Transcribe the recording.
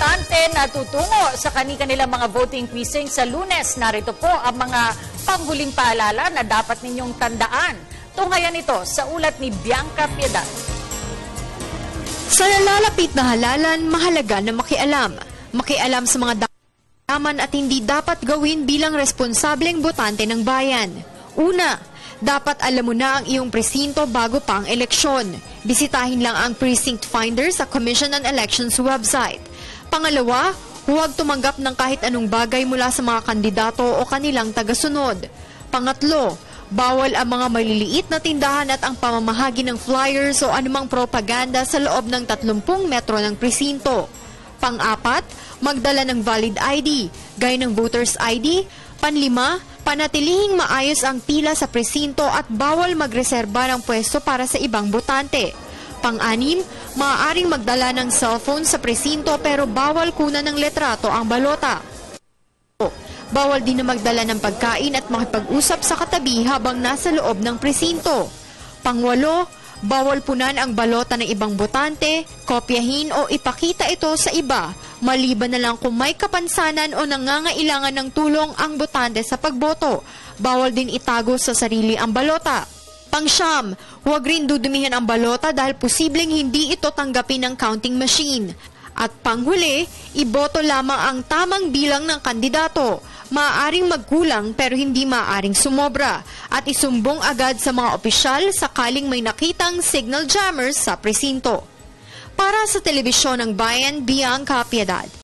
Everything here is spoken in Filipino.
botante na tutungo sa kanilang mga voting precinct sa Lunes. Narito po ang mga panghuling paalala na dapat ninyong tandaan. Tunghayan ito sa ulat ni Bianca Piedad. Sa nalalapit na halalan, mahalaga na makialam. Makialam sa mga daman at hindi dapat gawin bilang responsableng botante ng bayan. Una, dapat alam mo na ang iyong presinto bago pa ang eleksyon. Bisitahin lang ang Precinct Finder sa Commission on Elections website. Pangalawa, huwag tumanggap ng kahit anong bagay mula sa mga kandidato o kanilang tagasunod. Pangatlo, bawal ang mga maliliit na tindahan at ang pamamahagi ng flyers o anumang propaganda sa loob ng 30 metro ng presinto. Pang-apat, magdala ng valid ID, gaya ng voter's ID. Panlima, panatilihing maayos ang pila sa presinto at bawal magreserba ng pwesto para sa ibang botante. Pang-anim, maaaring magdala ng cellphone sa presinto pero bawal kunan ng letrato ang balota. Bawal din na magdala ng pagkain at makipag-usap sa katabi habang nasa loob ng presinto. Pangwalo, bawal punan ang balota ng ibang botante, kopyahin o ipakita ito sa iba, maliban na lang kung may kapansanan o nangangailangan ng tulong ang botante sa pagboto. Bawal din itago sa sarili ang balota. Pangsyam, huwag rin dudumihan ang balota dahil posibleng hindi ito tanggapin ng counting machine. At panghuli, iboto lamang ang tamang bilang ng kandidato. Maaaring magkulang pero hindi maaaring sumobra. At isumbong agad sa mga opisyal sakaling may nakitang signal jammers sa presinto. Para sa Telebisyon ng Bayan, Bianca Piedad.